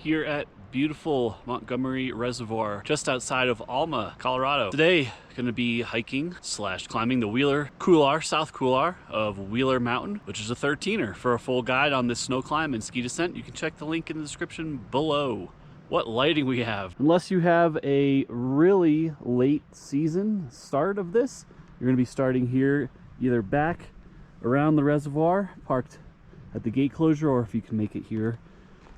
here at beautiful Montgomery Reservoir just outside of Alma, Colorado. Today, gonna be hiking slash climbing the Couloir, South Couloir of Wheeler Mountain, which is a 13er. For a full guide on this snow climb and ski descent, you can check the link in the description below. What lighting we have. Unless you have a really late season start of this, you're gonna be starting here either back around the reservoir, parked at the gate closure, or if you can make it here.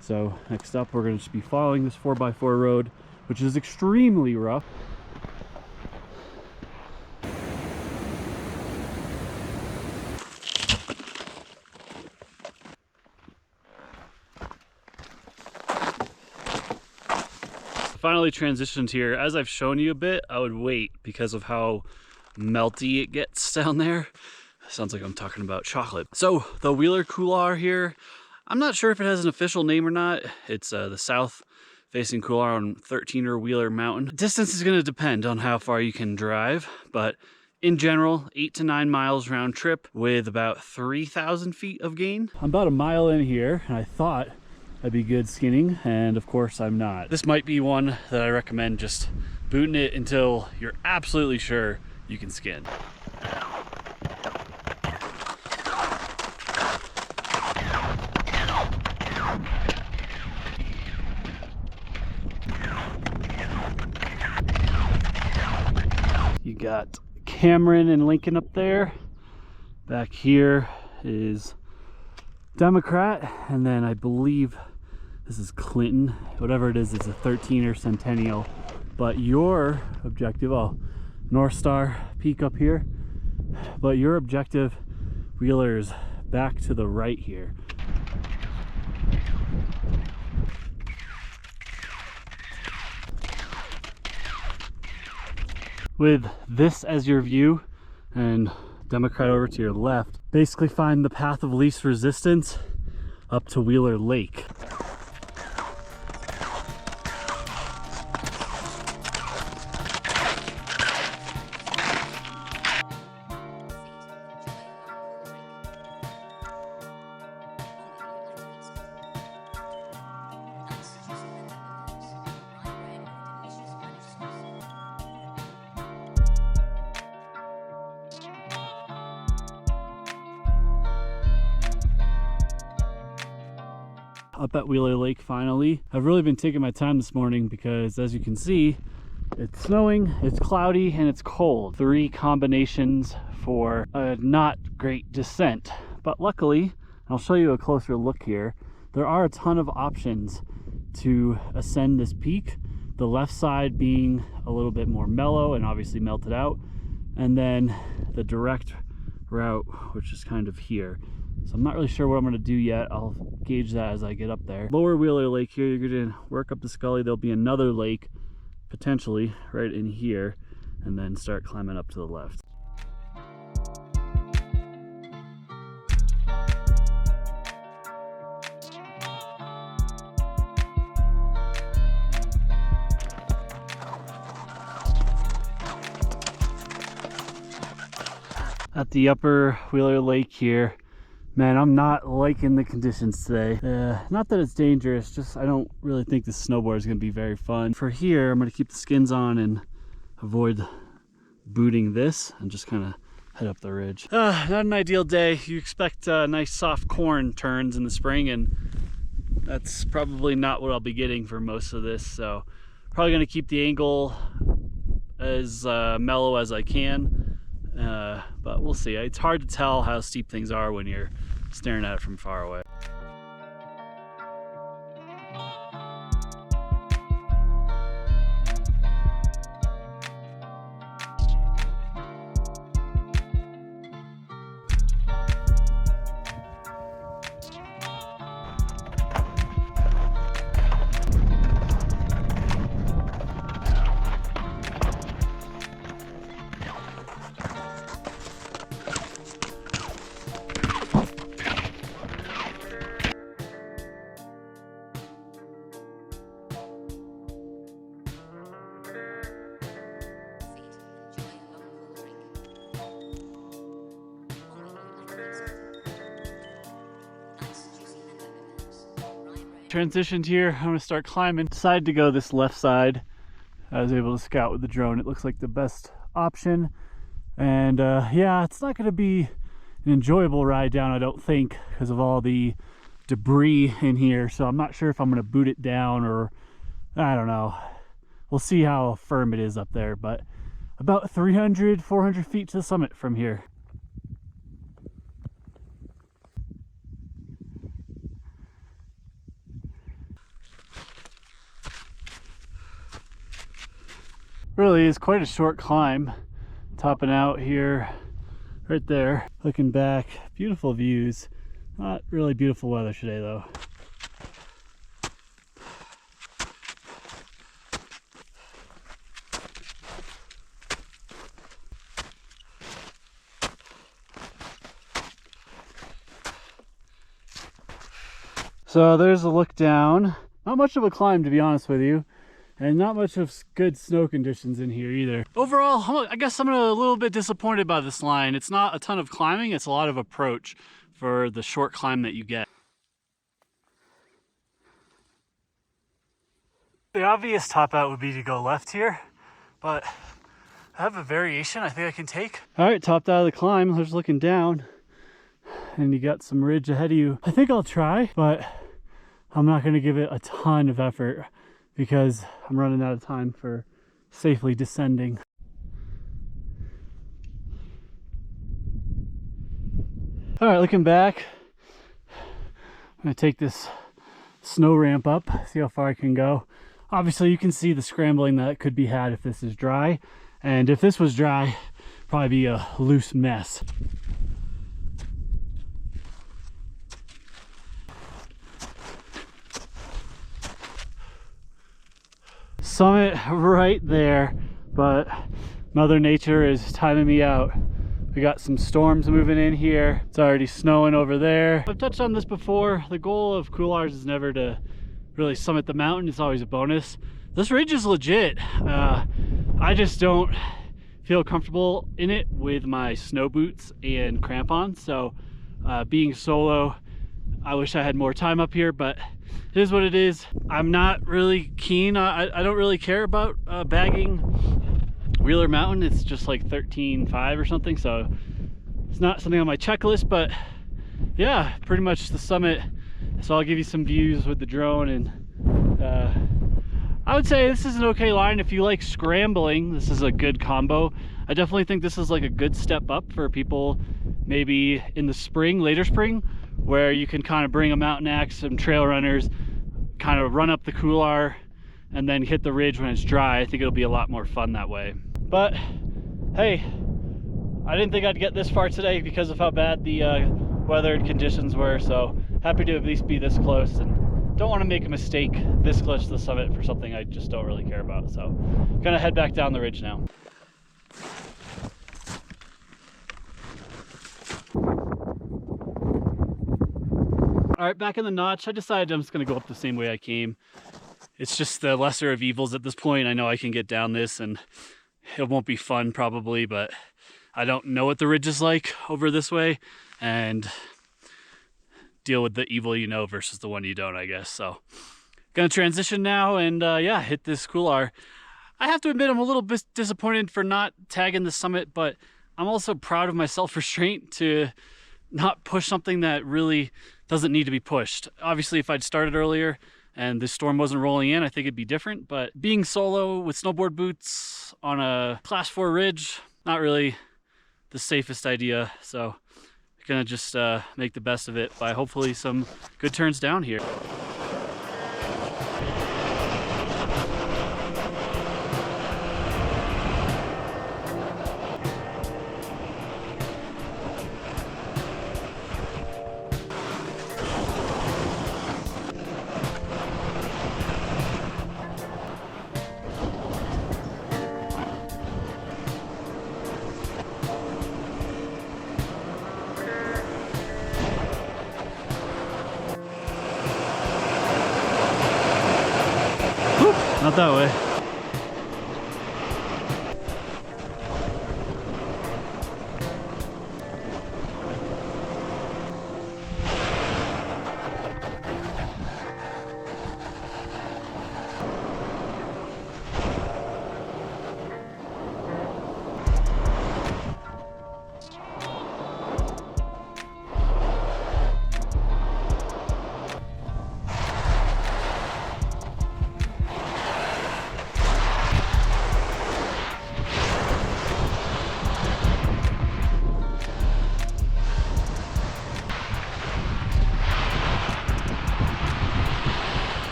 So next up, we're going to just be following this 4x4 road, which is extremely rough. Finally transitioned here. As I've shown you a bit, I would wait because of how melty it gets down there. Sounds like I'm talking about chocolate. So the Wheeler Couloir here, I'm not sure if it has an official name or not. It's the south facing Couloir on 13er Wheeler Mountain. Distance is going to depend on how far you can drive, but in general, 8 to 9 miles round trip with about 3,000 feet of gain. I'm about a mile in here, and I thought I'd be good skinning, and of course I'm not. This might be one that I recommend just booting it until you're absolutely sure you can skin. You got Cameron and Lincoln up there. Back here is Democrat, and then I believe this is Clinton. Whatever it is, it's a 13er Centennial. But your objective, oh, North Star Peak up here. But your objective, Wheeler's back to the right here. With this as your view and Democrat over to your left, basically find the path of least resistance up to Wheeler Lake. Up at Wheeler Lake finally. I've really been taking my time this morning because, as you can see, it's snowing, it's cloudy, and it's cold. 3 combinations for a not great descent. But luckily, I'll show you a closer look here, there are a ton of options to ascend this peak. The left side being a little bit more mellow and obviously melted out, and then the direct route, which is kind of here. So I'm not really sure what I'm going to do yet. I'll gauge that as I get up there. Lower Wheeler Lake here, you're going to work up the Scully. There'll be another lake potentially right in here, and then start climbing up to the left. At the upper Wheeler Lake here, man, I'm not liking the conditions today. Not that it's dangerous, just I don't really think this snowboard is going to be very fun. For here, I'm going to keep the skins on and avoid booting this and just kind of head up the ridge. Not an ideal day. You expect nice soft corn turns in the spring, and that's probably not what I'll be getting for most of this. So probably going to keep the angle as mellow as I can. But we'll see. It's hard to tell how steep things are when you're staring at it from far away. Transitioned here, I'm gonna start climbing. Decided to go this left side. I was able to scout with the drone. It looks like the best option. And yeah, it's not gonna be an enjoyable ride down, I don't think, because of all the debris in here. So I'm not sure if I'm gonna boot it down, or I don't know. We'll see how firm it is up there, but about 300, 400 feet to the summit from here. Really is quite a short climb. Topping out here, right there, looking back, beautiful views. Not really beautiful weather today though. So there's a look down. Not much of a climb, to be honest with you, and not much of good snow conditions in here either. Overall, I guess I'm a little bit disappointed by this line. It's not a ton of climbing, it's a lot of approach for the short climb that you get. The obvious top out would be to go left here, but I have a variation I think I can take. All right, topped out of the climb. I was looking down and you got some ridge ahead of you. I think I'll try, but I'm not going to give it a ton of effort because I'm running out of time for safely descending. All right, looking back, I'm going to take this snow ramp up, see how far I can go. Obviously you can see the scrambling that could be had if this is dry, and if this was dry, probably be a loose mess. Summit right there, but Mother Nature is timing me out. We got some storms moving in here. It's already snowing over there. I've touched on this before. The goal of Couloirs is never to really summit the mountain. It's always a bonus. This ridge is legit. I just don't feel comfortable in it with my snow boots and crampons. So being solo, I wish I had more time up here, but it is what it is. I'm not really keen. I don't really care about bagging Wheeler Mountain. It's just like 13.5 or something, so it's not something on my checklist. But yeah, pretty much the summit. So I'll give you some views with the drone, and I would say this is an okay line. If you like scrambling, this is a good combo. I definitely think this is like a good step up for people maybe in the spring, later spring, where you can kind of bring a mountain axe, some trail runners, kind of run up the Couloir and then hit the ridge when it's dry. I think it'll be a lot more fun that way. But hey, I didn't think I'd get this far today because of how bad the weather and conditions were, so happy to at least be this close, and don't want to make a mistake this close to the summit for something I just don't really care about. So gonna head back down the ridge now. All right, back in the notch. I decided I'm just gonna go up the same way I came. It's just the lesser of evils at this point. I know I can get down this and it won't be fun probably, but I don't know what the ridge is like over this way, and deal with the evil you know versus the one you don't, I guess. So gonna transition now and yeah, hit this Couloir. I have to admit I'm a little bit disappointed for not tagging the summit, but I'm also proud of my self-restraint to not push something that really doesn't need to be pushed. Obviously, if I'd started earlier and the storm wasn't rolling in, I think it'd be different, but being solo with snowboard boots on a class 4 ridge, not really the safest idea. So gonna just make the best of it by hopefully some good turns down here. Not that way.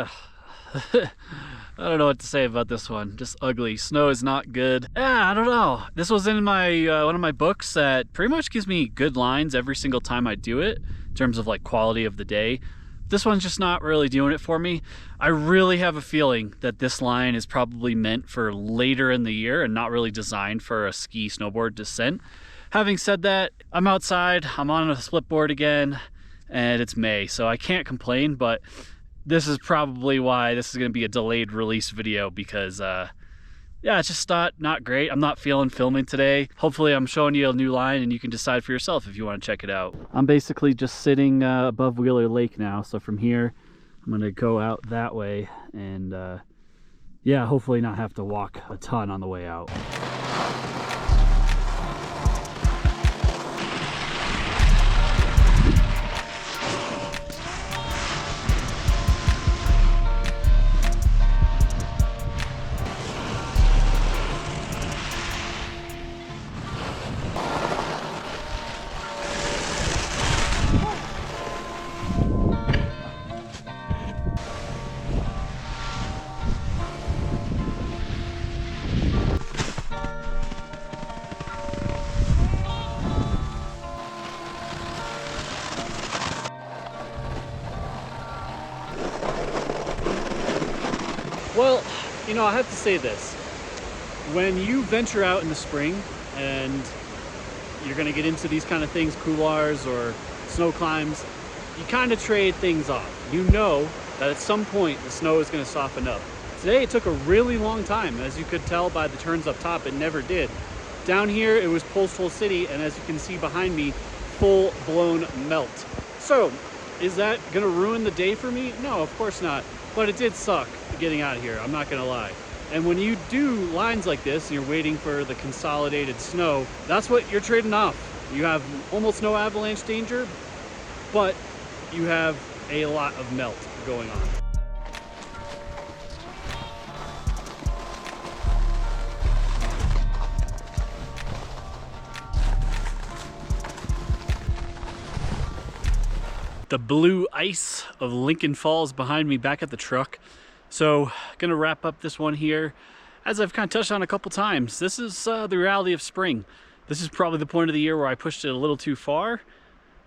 I don't know what to say about this one. Just ugly. Snow is not good. Yeah, I don't know. This was in my one of my books that pretty much gives me good lines every single time I do it in terms of like quality of the day. This one's just not really doing it for me. I really have a feeling that this line is probably meant for later in the year and not really designed for a ski snowboard descent. Having said that, I'm outside, I'm on a split board again, and it's May, so I can't complain, but this is probably why this is going to be a delayed release video, because yeah, it's just not great. I'm not feeling filming today. Hopefully I'm showing you a new line and you can decide for yourself if you want to check it out. I'm basically just sitting above Wheeler Lake now, so from here I'm going to go out that way and yeah, hopefully not have to walk a ton on the way out. Well, you know, I have to say this. When you venture out in the spring and you're going to get into these kind of things, couloirs or snow climbs, you kind of trade things off. You know that at some point the snow is going to soften up. Today it took a really long time. As you could tell by the turns up top, it never did. Down here it was Post Hole City, and as you can see behind me, full-blown melt. So, is that going to ruin the day for me? No, of course not. But it did suck getting out of here, I'm not gonna lie. And when you do lines like this and you're waiting for the consolidated snow, that's what you're trading off. You have almost no avalanche danger, but you have a lot of melt going on. The blue ice of Lincoln Falls behind me back at the truck. So gonna wrap up this one here. As I've kind of touched on a couple times, this is the reality of spring. This is probably the point of the year where I pushed it a little too far,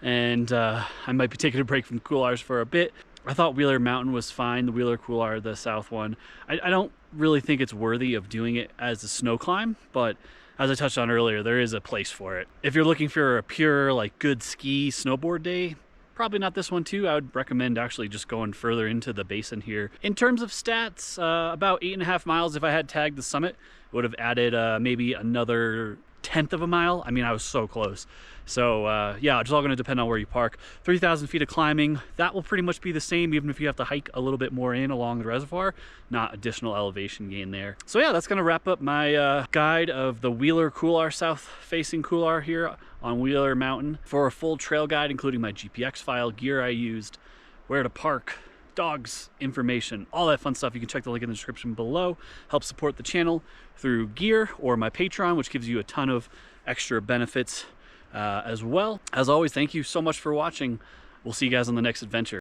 and I might be taking a break from couloirs for a bit. I thought Wheeler Mountain was fine, the Wheeler Couloir, the south one. I don't really think it's worthy of doing it as a snow climb, but as I touched on earlier, there is a place for it. If you're looking for a pure, like, good ski snowboard day, probably not this one too. I would recommend actually just going further into the basin here. In terms of stats, about 8.5 miles if I had tagged the summit. Would have added maybe another 1/10 of a mile. I mean, I was so close. So yeah, it's all going to depend on where you park. 3,000 feet of climbing, that will pretty much be the same even if you have to hike a little bit more in along the reservoir, not additional elevation gain there. So yeah, that's going to wrap up my guide of the Wheeler Couloir, south facing Couloir here on Wheeler Mountain. For a full trail guide, including my GPX file, gear I used, where to park, dogs, information, all that fun stuff, you can check the link in the description below. Help support the channel through gear or my Patreon, which gives you a ton of extra benefits as well. As always, thank you so much for watching. We'll see you guys on the next adventure.